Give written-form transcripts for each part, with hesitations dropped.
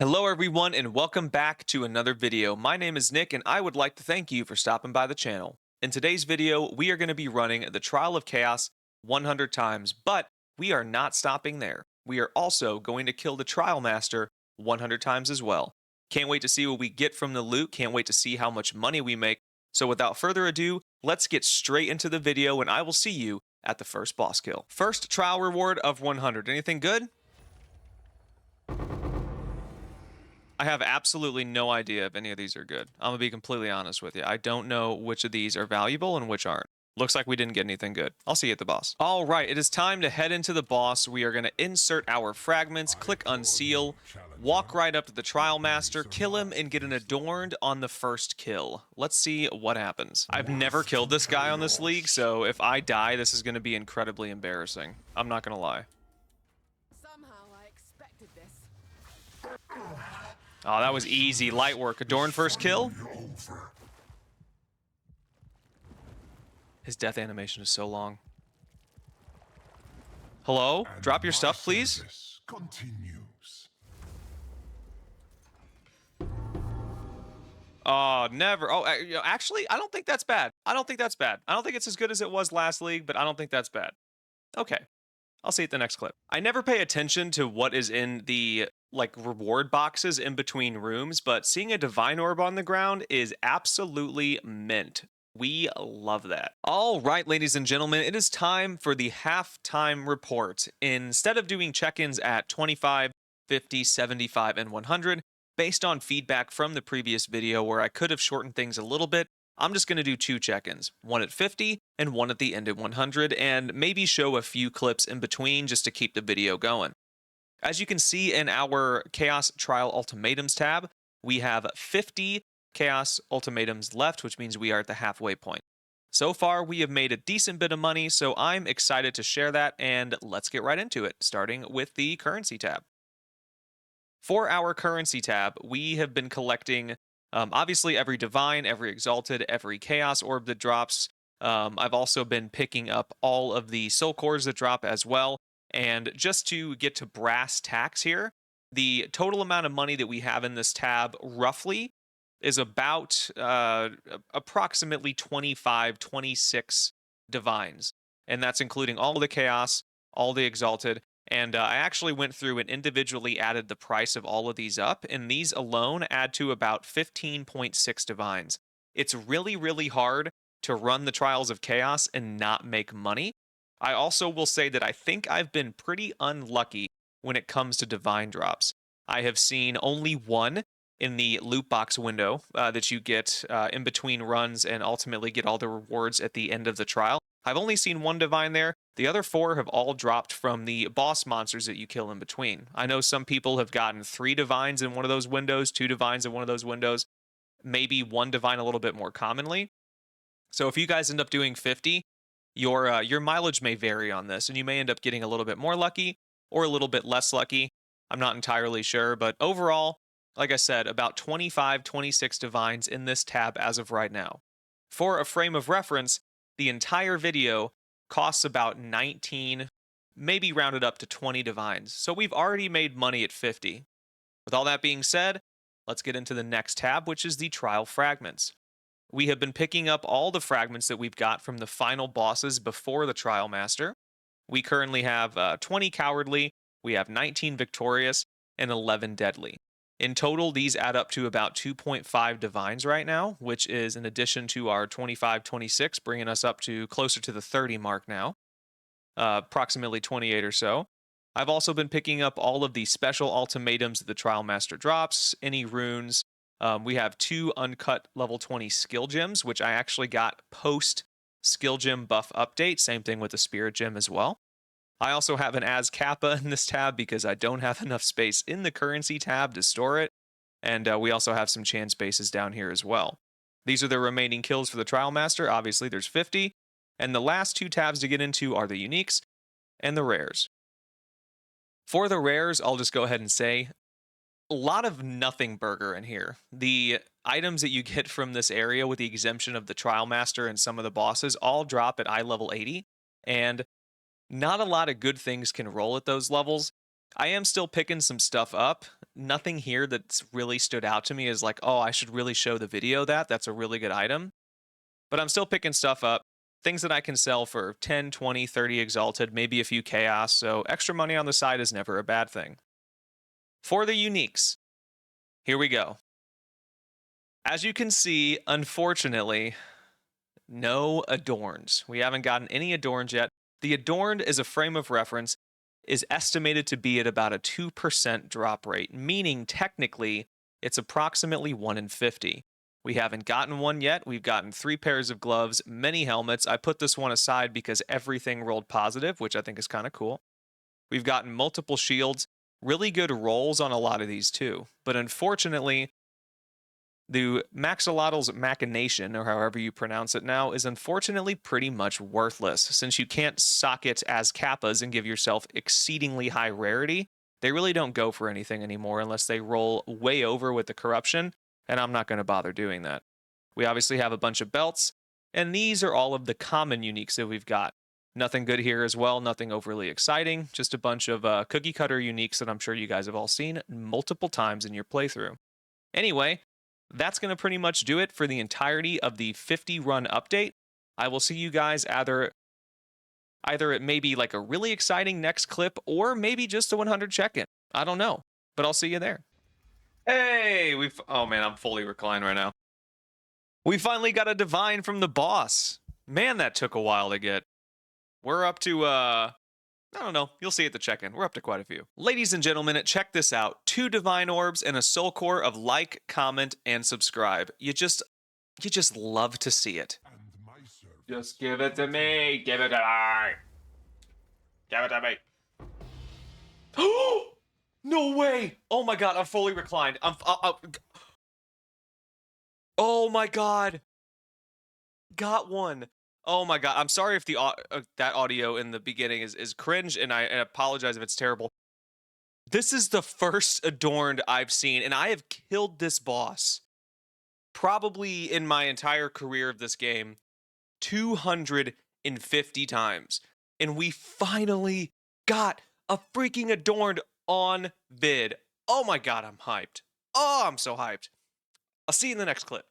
Hello everyone and welcome back to another video. My name is Nick and I would like to thank you for stopping by the channel. In today's video, we are going to be running the Trial of Chaos 100 times, but we are not stopping there. We are also going to kill the Trialmaster 100 times as well. Can't wait to see what we get from the loot, can't wait to see how much money we make. So without further ado, let's get straight into the video and I will see you at the first boss kill. First trial reward of 100. Anything good? I have absolutely no idea if any of these are good. I'm gonna be completely honest with you. I don't know which of these are valuable and which aren't. Looks like we didn't get anything good. I'll see you at the boss. All right, it is time to head into the boss. We are gonna insert our fragments, click unseal, walk right up to the Trialmaster, kill him, and get an Adorned on the first kill. Let's see what happens. I've never killed this guy on this league, so if I die, this is gonna be incredibly embarrassing. I'm not gonna lie. Somehow I expected this. Oh, that was easy. Light work. Adorned first kill. His death animation is so long. Hello? Drop your stuff, please. Continues. Oh, never. Oh, actually, I don't think that's bad. I don't think that's bad. I don't think it's as good as it was last league, but I don't think that's bad. Okay. I'll see you at the next clip. I never pay attention to what is in the reward boxes in between rooms, but seeing a divine orb on the ground is absolutely mint. We love that. All right, ladies and gentlemen, it is time for the halftime report. Instead of doing check-ins at 25, 50, 75, and 100, based on feedback from the previous video where I could have shortened things a little bit, I'm just going to do two check-ins, one at 50 and one at the end at 100, and maybe show a few clips in between just to keep the video going. As you can see in our Chaos Trial Ultimatums tab, we have 50 Chaos Ultimatums left, which means we are at the halfway point. So far, we have made a decent bit of money, so I'm excited to share that, and let's get right into it, starting with the Currency tab. For our Currency tab, we have been collecting obviously every Divine, every Exalted, every Chaos Orb that drops. I've also been picking up all of the Soul Cores that drop as well. And just to get to brass tacks here, the total amount of money that we have in this tab roughly is about approximately 25, 26 Divines. And that's including all the Chaos, all the Exalted, and I actually went through and individually added the price of all of these up, and these alone add to about 15.6 Divines. It's really, really hard to run the Trials of Chaos and not make money. I also will say that I think I've been pretty unlucky when it comes to Divine drops. I have seen only one in the loot box window that you get in between runs and ultimately get all the rewards at the end of the trial. I've only seen one Divine there. The other four have all dropped from the boss monsters that you kill in between. I know some people have gotten 3 Divines in one of those windows, 2 Divines in one of those windows, maybe 1 Divine a little bit more commonly. So if you guys end up doing 50, your mileage may vary on this, and you may end up getting a little bit more lucky or a little bit less lucky. I'm not entirely sure, but overall, like I said, about 25, 26 Divines in this tab as of right now. For a frame of reference, the entire video costs about 19, maybe rounded up to 20 Divines. So we've already made money at 50. With all that being said, let's get into the next tab, which is the Trial Fragments. We have been picking up all the fragments that we've got from the final bosses before the Trialmaster. We currently have 20 Cowardly, we have 19 Victorious, and 11 Deadly. In total, these add up to about 2.5 Divines right now, which is in addition to our 25, 26, bringing us up to closer to the 30 mark now, approximately 28 or so. I've also been picking up all of the special ultimatums that the Trialmaster drops, any runes. We have 2 uncut level 20 skill gems, which I actually got post skill gem buff update. Same thing with the spirit gem as well. I also have an As Kappa in this tab because I don't have enough space in the Currency tab to store it. And we also have some Chan spaces down here as well. These are the remaining kills for the Trialmaster. Obviously, there's 50. And the last 2 tabs to get into are the Uniques and the Rares. For the Rares, I'll just go ahead and say, a lot of nothing burger in here. The items that you get from this area, with the exemption of the Trialmaster and some of the bosses, all drop at eye level 80. And not a lot of good things can roll at those levels. I am still picking some stuff up. nothing here that's really stood out to me as like, oh, I should really show the video that's a really good item. But I'm still picking stuff up, things that I can sell for 10, 20, 30 exalted, maybe a few chaos, so extra money on the side is never a bad thing. For the uniques, here we go. As you can see, unfortunately, no adorns. We haven't gotten any adorns yet. The adorned is a frame of reference, is estimated to be at about a 2% drop rate, meaning technically it's approximately 1 in 50. We haven't gotten one yet. We've gotten 3 pairs of gloves, many helmets. I put this one aside because everything rolled positive, which I think is kind of cool. We've gotten multiple shields, really good rolls on a lot of these too. But unfortunately, the Maxolotl's Machination, or however you pronounce it now, is unfortunately pretty much worthless. Since you can't sock it as kappas and give yourself exceedingly high rarity, they really don't go for anything anymore unless they roll way over with the corruption, and I'm not going to bother doing that. We obviously have a bunch of belts, and these are all of the common uniques that we've got. Nothing good here as well, nothing overly exciting, just a bunch of cookie cutter uniques that I'm sure you guys have all seen multiple times in your playthrough. Anyway, that's going to pretty much do it for the entirety of the 50 run update. I will see you guys either it may be like a really exciting next clip or maybe just a 100 check-in. I don't know, but I'll see you there. Hey, oh man, I'm fully reclined right now. We finally got a divine from the boss. Man, that took a while to get. We're up to, I don't know. You'll see at the check-in. We're up to quite a few. Ladies and gentlemen, check this out. 2 divine orbs and a soul core of like, comment, and subscribe. You just love to see it. Just give it to me. Give it to me. Give it to me. No way. Oh my god, I'm fully reclined. Oh my god. Got one. Oh my god, I'm sorry if the that audio in the beginning is cringe, and I apologize if it's terrible. This is the first adorned I've seen, and I have killed this boss probably in my entire career of this game 250 times. And we finally got a freaking adorned on vid. Oh my god, I'm hyped. Oh, I'm so hyped. I'll see you in the next clip.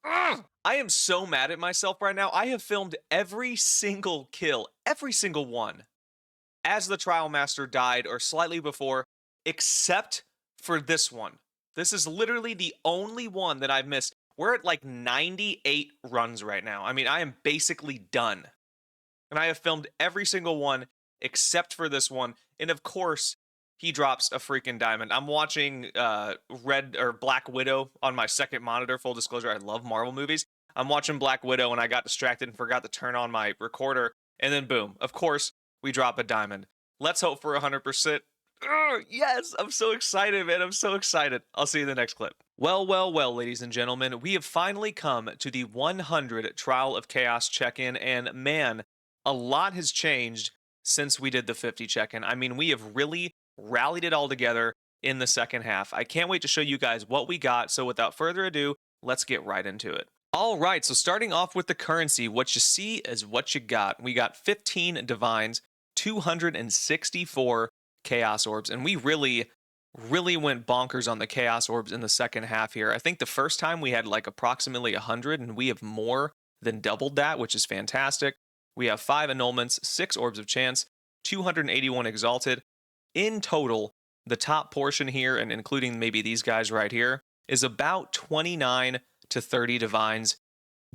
Ugh! I am so mad at myself right now. I have filmed every single kill, every single one, as the Trialmaster died or slightly before, except for this one. This is literally the only one that I've missed. We're at like 98 runs right now. I mean, I am basically done. And I have filmed every single one except for this one. And of course, he drops a freaking diamond. I'm watching Black Widow on my second monitor. Full disclosure, I love Marvel movies. I'm watching Black Widow and I got distracted and forgot to turn on my recorder. And then boom, of course, we drop a diamond. Let's hope for 100%. Yes, I'm so excited, man. I'm so excited. I'll see you in the next clip. Well, ladies and gentlemen, we have finally come to the 100 Trial of Chaos check-in, and man, a lot has changed since we did the 50 check-in. I mean, we have really rallied it all together in the second half. I can't wait to show you guys what we got, so without further ado, let's get right into it. All right, so starting off with the currency, what you see is what you got. We got 15 divines, 264 chaos orbs, and we really went bonkers on the chaos orbs in the second half here. I think the first time we had like approximately 100, and we have more than doubled that, which is fantastic. We have 5 annulments, 6 orbs of chance, 281 exalted. In total, the top portion here, and including maybe these guys right here, is about 29 to 30 divines,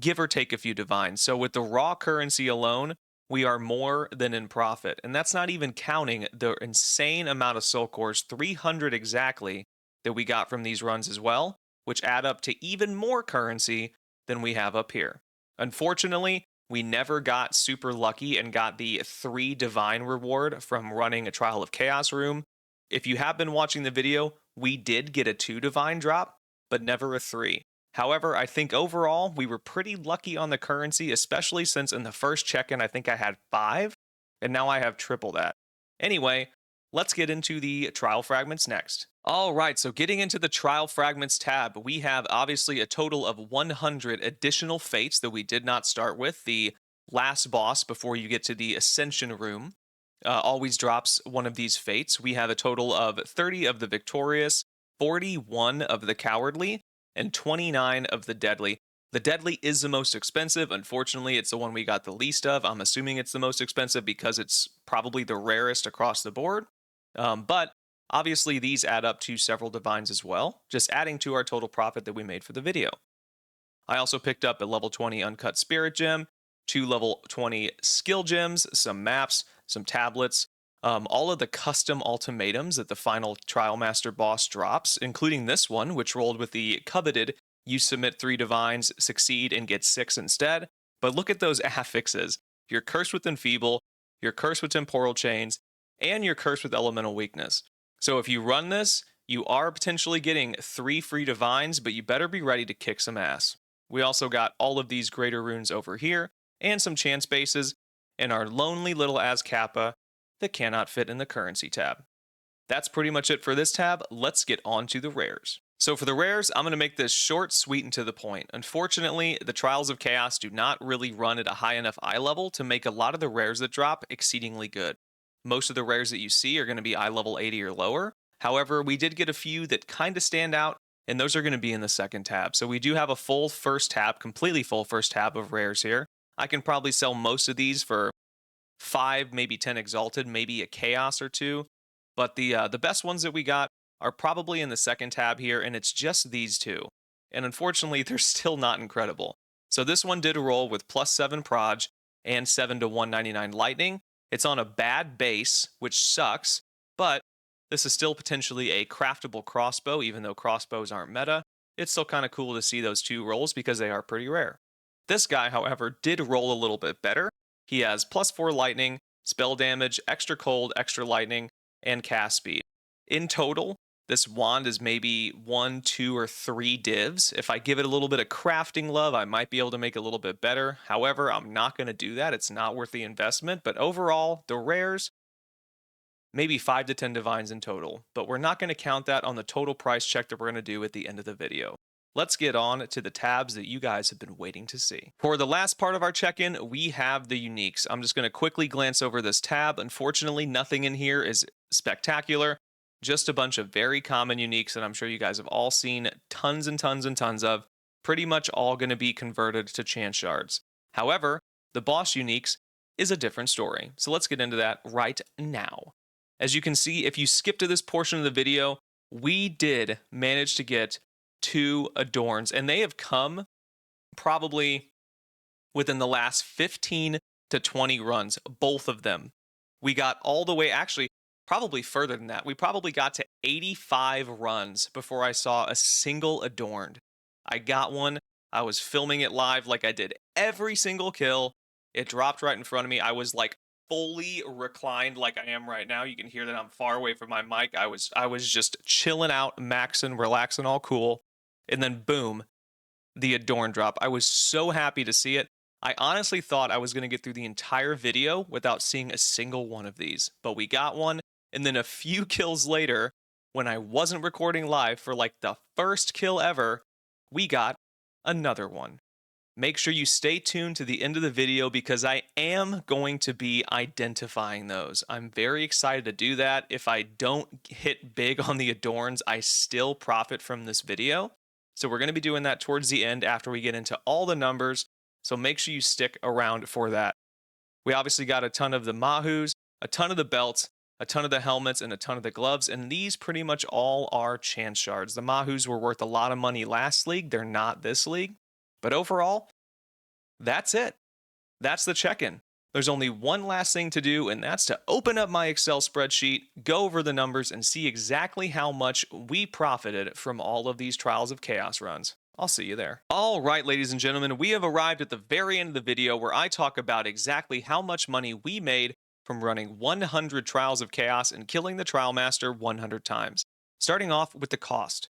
give or take a few divines. So with the raw currency alone, we are more than in profit. And that's not even counting the insane amount of soul cores, 300 exactly, that we got from these runs as well, which add up to even more currency than we have up here. Unfortunately, we never got super lucky and got the 3 divine reward from running a Trial of Chaos room. If you have been watching the video, we did get a 2 divine drop, but never a 3. However, I think overall, we were pretty lucky on the currency, especially since in the first check-in, I think I had 5, and now I have triple that. Anyway, let's get into the trial fragments next. All right, so getting into the trial fragments tab, we have obviously a total of 100 additional fates that we did not start with. The last boss before you get to the Ascension room always drops one of these fates. We have a total of 30 of the Victorious, 41 of the Cowardly, and 29 of the Deadly. The Deadly is the most expensive. Unfortunately, it's the one we got the least of. I'm assuming it's the most expensive because it's probably the rarest across the board. But obviously, these add up to several divines as well, just adding to our total profit that we made for the video. I also picked up a level 20 Uncut Spirit Gem, 2 level 20 Skill Gems, some maps, some tablets, all of the custom ultimatums that the final Trialmaster boss drops, including this one, which rolled with the coveted you submit 3 divines, succeed, and get 6 instead. But look at those affixes. You're cursed with Enfeeble, you're cursed with Temporal Chains, and you're cursed with Elemental Weakness. So if you run this, you are potentially getting 3 free divines, but you better be ready to kick some ass. We also got all of these greater runes over here, and some chance bases, and our lonely little Azcappa that cannot fit in the currency tab. That's pretty much it for this tab. Let's get on to the rares. So for the rares, I'm going to make this short, sweet, and to the point. Unfortunately, the Trials of Chaos do not really run at a high enough eye level to make a lot of the rares that drop exceedingly good. Most of the rares that you see are going to be eye level 80 or lower. However, we did get a few that kind of stand out, and those are going to be in the second tab. So we do have a full first tab, completely full first tab of rares here. I can probably sell most of these for 5, maybe 10 Exalted, maybe a Chaos or 2. But the best ones that we got are probably in the second tab here, and it's just these 2. And unfortunately, they're still not incredible. So this one did roll with +7 Proj and 7 to 199 Lightning. It's on a bad base, which sucks, but this is still potentially a craftable crossbow, even though crossbows aren't meta. It's still kind of cool to see those 2 rolls because they are pretty rare. This guy, however, did roll a little bit better. He has +4 Lightning, spell damage, extra cold, extra lightning, and cast speed. In total, this wand is maybe 1, 2, or 3 divs. If I give it a little bit of crafting love, I might be able to make it a little bit better. However, I'm not going to do that. It's not worth the investment. But overall, the rares, maybe 5 to 10 divines in total. But we're not going to count that on the total price check that we're going to do at the end of the video. Let's get on to the tabs that you guys have been waiting to see. For the last part of our check-in, we have the uniques. I'm just going to quickly glance over this tab. Unfortunately, nothing in here is spectacular. Just a bunch of very common uniques that I'm sure you guys have all seen tons and tons and tons of. Pretty much all going to be converted to chance shards. However, the boss uniques is a different story. So let's get into that right now. As you can see, if you skip to this portion of the video, we did manage to get 2 Adorns, and they have come probably within the last 15 to 20 runs, both of them. We got all the way, actually, probably further than that. We probably got to 85 runs before I saw a single Adorned. I got one. I was filming it live like I did every single kill. It dropped right in front of me. I was like fully reclined like I am right now. You can hear that I'm far away from my mic. I was just chilling out, maxing, relaxing, all cool. And then boom, the Adorned drop. I was so happy to see it. I honestly thought I was going to get through the entire video without seeing a single one of these. But we got one, and then a few kills later, when I wasn't recording live for like the first kill ever, we got another one. Make sure you stay tuned to the end of the video because I am going to be identifying those. I'm very excited to do that. If I don't hit big on the Adorns, I still profit from this video. So we're going to be doing that towards the end after we get into all the numbers. So make sure you stick around for that. We obviously got a ton of the Mahus, a ton of the belts, a ton of the helmets, and a ton of the gloves. And these pretty much all are chance shards. The Mahus were worth a lot of money last league. They're not this league. But overall, that's it. That's the check-in. There's only one last thing to do, and that's to open up my Excel spreadsheet, go over the numbers, and see exactly how much we profited from all of these Trials of Chaos runs. I'll see you there. All right, ladies and gentlemen, we have arrived at the very end of the video where I talk about exactly how much money we made from running 100 Trials of Chaos and killing the Trialmaster 100 times. Starting off with the cost.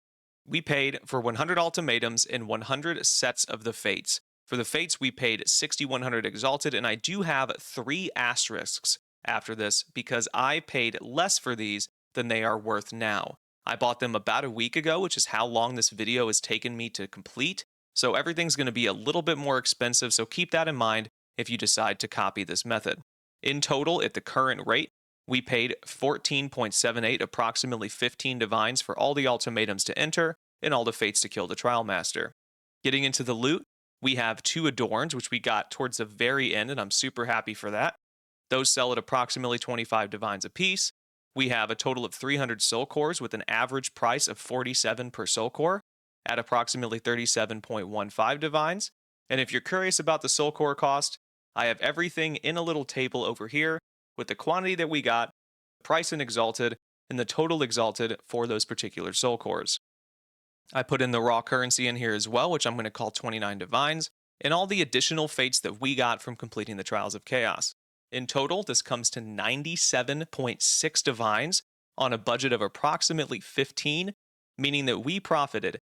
We paid for 100 ultimatums and 100 sets of the Fates. For the Fates, we paid 6,100 Exalted, and I do have 3 asterisks after this because I paid less for these than they are worth now. I bought them about a week ago, which is how long this video has taken me to complete, so everything's going to be a little bit more expensive, so keep that in mind if you decide to copy this method. In total, at the current rate, We paid 14.78, approximately 15 divines for all the ultimatums to enter and all the fates to kill the Trialmaster. Getting into the loot, we have 2 Adorns, which we got towards the very end, and I'm super happy for that. Those sell at approximately 25 divines apiece. We have a total of 300 soul cores with an average price of 47 per soul core at approximately 37.15 divines. And if you're curious about the soul core cost, I have everything in a little table over here with the quantity that we got, price in Exalted, and the total Exalted for those particular soul cores. I put in the raw currency in here as well, which I'm going to call 29 divines, and all the additional fates that we got from completing the Trials of Chaos. In total, this comes to 97.6 divines on a budget of approximately 15, meaning that we profited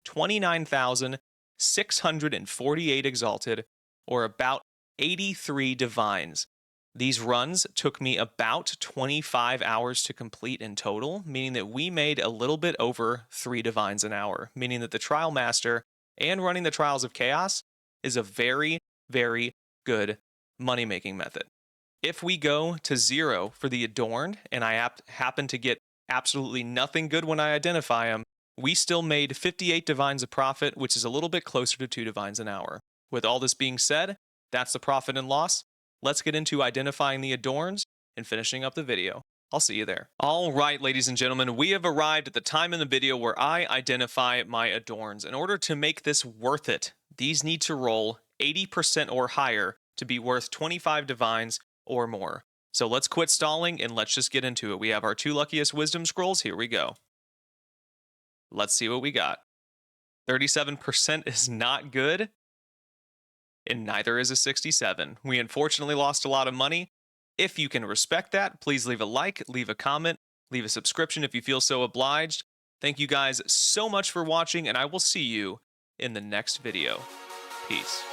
29,648 Exalted, or about 83 divines. These runs took me about 25 hours to complete in total, meaning that we made a little bit over 3 divines an hour, meaning that the Trialmaster and running the Trials of Chaos is a very, very good money-making method. If we go to 0 for the Adorned, and I happen to get absolutely nothing good when I identify them, we still made 58 divines of profit, which is a little bit closer to 2 divines an hour. With all this being said, that's the profit and loss. Let's get into identifying the Adorns and finishing up the video. I'll see you there. All right, ladies and gentlemen, we have arrived at the time in the video where I identify my Adorns. In order to make this worth it, these need to roll 80% or higher to be worth 25 divines or more. So let's quit stalling and let's just get into it. We have our 2 luckiest wisdom scrolls. Here we go. Let's see what we got. 37% is not good, and neither is a 67. We unfortunately lost a lot of money. If you can respect that, please leave a like, leave a comment, leave a subscription if you feel so obliged. Thank you guys so much for watching, and I will see you in the next video. Peace.